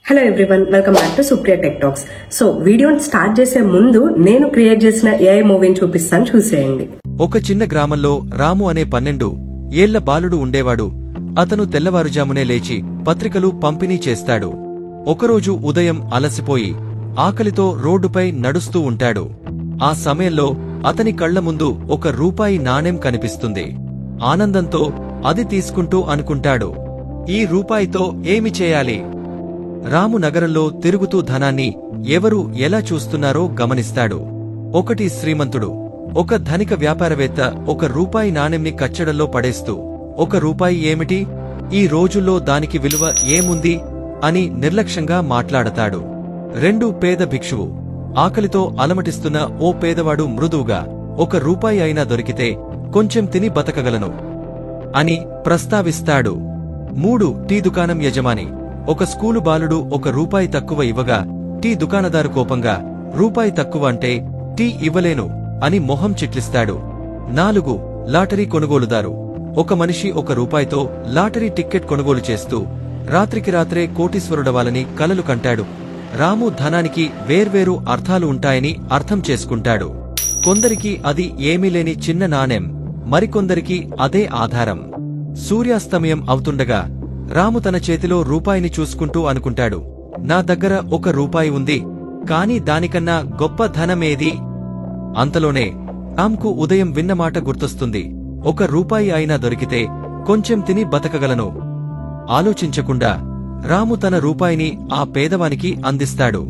Hello everyone, welcome back to Supriya tech talks. So వీడియోని start చేసే ముందు నేను క్రియేట్ చేసిన ఏఐ మూవీని చూపిస్తాను, చూసేయండి. ఒక చిన్న గ్రామంలో రాము అనే 12 ఏళ్ల బాలుడు ఉండేవాడు. అతను తెల్లవారుజామునే లేచి పత్రికలు పంపిణీ చేస్తాడు. ఒకరోజు ఉదయం అలసిపోయి ఆకలితో రోడ్డుపై నడుస్తూ ఉంటాడు. ఆ సమయంలో అతని కళ్ల ముందు ఒక రూపాయి నాణెం కనిపిస్తుంది. ఆనందంతో అది తీసుకుంటూ అనుకుంటాడు, ఈ రూపాయితో ఏమి చేయాలి? రాము నగరంలో తిరుగుతూ ధనాన్ని ఎవరు ఎలా చూస్తున్నారో గమనిస్తాడు. ఒకటి శ్రీమంతుడు, ఒక ధనిక వ్యాపారవేత్త ఒక రూపాయి నాణెంని కచ్చడంలో పడేస్తూ, ఒక రూపాయి ఏమిటి, ఈ రోజుల్లో దానికి విలువ ఏముంది అని నిర్లక్ష్యంగా మాట్లాడతాడు. 2 పేద భిక్షువు, ఆకలితో అలమటిస్తున్న ఓ పేదవాడు మృదువుగా, ఒక రూపాయి అయినా దొరికితే కొంచెం తిని బతకగలను అని ప్రస్తావిస్తాడు. 3 టీ దుకాణం యజమాని, ఒక స్కూలు బాలుడు ఒక రూపాయి తక్కువ ఇవ్వగా టీ దుకాణదారు కోపంగా, రూపాయి తక్కువ అంటే టీ ఇవ్వలేను అని మొహం చిట్లిస్తాడు. 4 లాటరీ కొనుగోలుదారు, ఒక మనిషి ఒక రూపాయితో లాటరీ టిక్కెట్ కొనుగోలు చేస్తూ రాత్రికి రాత్రే కోటీశ్వరుడవాలని కలలు కంటాడు. రాము ధనానికి వేర్వేరు అర్థాలు ఉంటాయని అర్థం చేసుకుంటాడు. కొందరికి అది ఏమీ లేని చిన్న నాణెం, మరికొందరికి అదే ఆధారం. సూర్యాస్తమయం అవుతుండగా రాము తన చేతిలో రూపాయిని చూసుకుంటూ అనుకుంటాడు, నా దగ్గర ఒక రూపాయి ఉంది, కాని దానికన్నా గొప్ప ధనమేది? అంతలోనే రామ్కు ఉదయం విన్నమాట గుర్తొస్తుంది, ఒక రూపాయి అయినా దొరికితే కొంచెం తిని బతకగలను. ఆలోచించకుండా రాము తన రూపాయిని ఆ పేదవానికి అందిస్తాడు.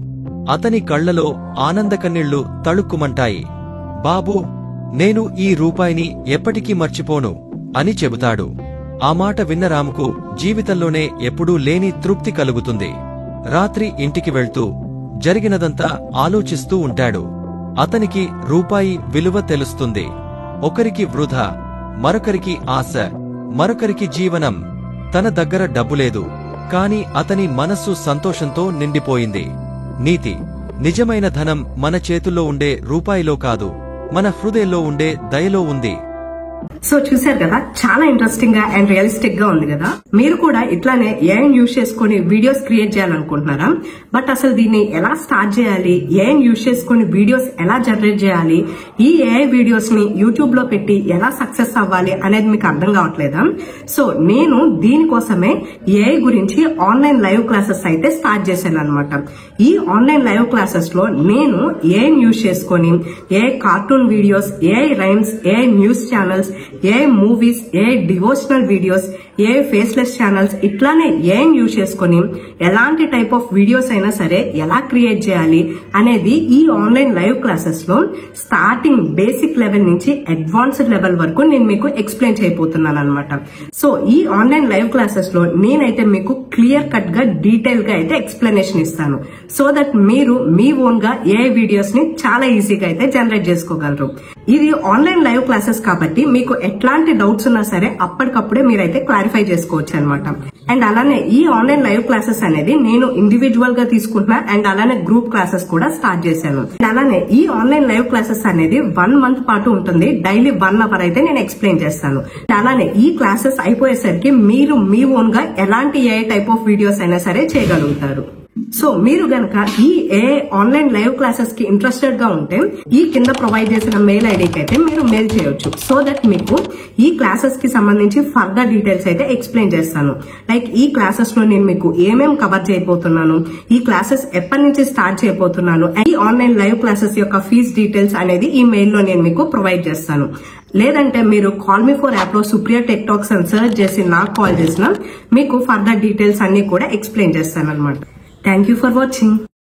అతని కళ్లలో ఆనందకన్నీళ్లు తళుక్కుమంటాయి. బాబూ, నేను ఈ రూపాయిని ఎప్పటికీ మర్చిపోను అని చెబుతాడు. ఆ మాట విన్న రాముకు జీవితంలోనే ఎప్పుడూ లేని తృప్తి కలుగుతుంది. రాత్రి ఇంటికి వెళ్తూ జరిగినదంతా ఆలోచిస్తూ ఉంటాడు. అతనికి రూపాయి విలువ తెలుస్తుంది. ఒకరికి వృధా, మరొకరికి ఆశ, మరొకరికి జీవనం. తన దగ్గర డబ్బులేదు, కాని అతని మనస్సు సంతోషంతో నిండిపోయింది. నీతి: నిజమైన ధనం మన చేతుల్లో ఉండే రూపాయిలో కాదు, మన హృదయంలో ఉండే దయలో ఉంది. సో చూశారు కదా, చాలా ఇంట్రెస్టింగ్ గా అండ్ రియలిస్టిక్ గా ఉంది కదా. మీరు కూడా ఇట్లానే ఏఐని యూజ్ చేసుకుని వీడియోస్ క్రియేట్ చేయాలనుకుంటున్నారా? బట్ అసలు దీన్ని ఎలా స్టార్ట్ చేయాలి, ఏఐని యూజ్ చేసుకుని వీడియోస్ ఎలా జనరేట్ చేయాలి, ఈ ఏఐ వీడియోస్ ని యూట్యూబ్ లో పెట్టి ఎలా సక్సెస్ అవ్వాలి అనేది మీకు అర్థం కావట్లేదా? సో నేను దీనికోసమే ఏఐ గురించి ఆన్లైన్ లైవ్ క్లాసెస్ అయితే స్టార్ట్ చేశాను అనమాట. ఈ ఆన్లైన్ లైవ్ క్లాసెస్ లో నేను ఏఐని యూజ్ చేసుకుని AI cartoon videos, AI rhymes, AI news channels, AI movies, AI devotional videos, AI faceless channels, ఇట్లానే ఏఐని యూజ్ చేసుకుని ఎలాంటి టైప్ ఆఫ్ వీడియోస్ అయినా సరే ఎలా క్రియేట్ చేయాలి అనేది ఈ ఆన్లైన్ లైవ్ క్లాసెస్ లో స్టార్టింగ్ బేసిక్ లెవెల్ నుంచి అడ్వాన్స్డ్ లెవెల్ వరకు నేను మీకు ఎక్స్ప్లెయిన్ చేయబోతున్నాను అనమాట. సో ఈ ఆన్లైన్ లైవ్ క్లాసెస్ లో నేనైతే మీకు క్లియర్ కట్ గా డీటెయిల్ గా అయితే ఎక్స్ప్లెనేషన్ ఇస్తాను. సో దట్ మీరు మీ ఓన్ గా ఏఐ వీడియోస్ ని చాలా ఈజీగా అయితే జనరేట్ చేసుకోగలరు. ఇది ఆన్లైన్ లైవ్ క్లాసెస్ కాబట్టి మీకు ఎట్లాంటి డౌట్స్ ఉన్నా సరే అప్పటికప్పుడే మీరైతే క్లారిఫై చేసుకోవచ్చు అనమాట. అండ్ అలానే ఈ ఆన్లైన్ లైవ్ క్లాసెస్ అనేది నేను ఇండివిజువల్ గా తీసుకుంటున్నా అండ్ అలానే గ్రూప్ క్లాసెస్ కూడా స్టార్ట్ చేశాను. అండ్ అలానే ఈ ఆన్లైన్ లైవ్ క్లాసెస్ అనేది 1 month పాటు ఉంటుంది. డైలీ 1 hour అయితే నేను ఎక్స్ప్లెయిన్ చేస్తాను. అలానే ఈ క్లాసెస్ అయిపోయేసరికి మీరు మీ ఓన్ గా ఎలాంటి ఏ టైప్ ఆఫ్ వీడియోస్ అయినా సరే చేయగలుగుతారు. సో మీరు గనక ఈ ఆన్లైన్ లైవ్ క్లాసెస్ కి ఇంట్రెస్టెడ్ గా ఉంటే ఈ కింద ప్రొవైడ్ చేసిన మెయిల్ ఐడికి అయితే మీరు మెయిల్ చేయొచ్చు. సో దట్ మీకు ఈ క్లాసెస్ కి సంబంధించి ఫర్దర్ డీటెయిల్స్ అయితే ఎక్స్ప్లెయిన్ చేస్తాను. లైక్ ఈ క్లాసెస్ లో నేను మీకు ఏమేం కవర్ చేయబోతున్నాను, ఈ క్లాసెస్ ఎప్పటి నుంచి స్టార్ట్ చేయబోతున్నాను, ఈ ఆన్లైన్ లైవ్ క్లాసెస్ యొక్క ఫీజ్ డీటెయిల్స్ అనేది ఈ మెయిల్ లో నేను మీకు ప్రొవైడ్ చేస్తాను. లేదంటే మీరు కాల్ మీ ఫర్ యాప్ లో సుప్రియా టెక్ టాక్స్ అని సర్చ్ చేసి నాకు కాల్ చేసినా మీకు ఫర్దర్ డీటెయిల్స్ అన్ని కూడా ఎక్స్ప్లెయిన్ చేస్తాను అనమాట. Thank you for watching.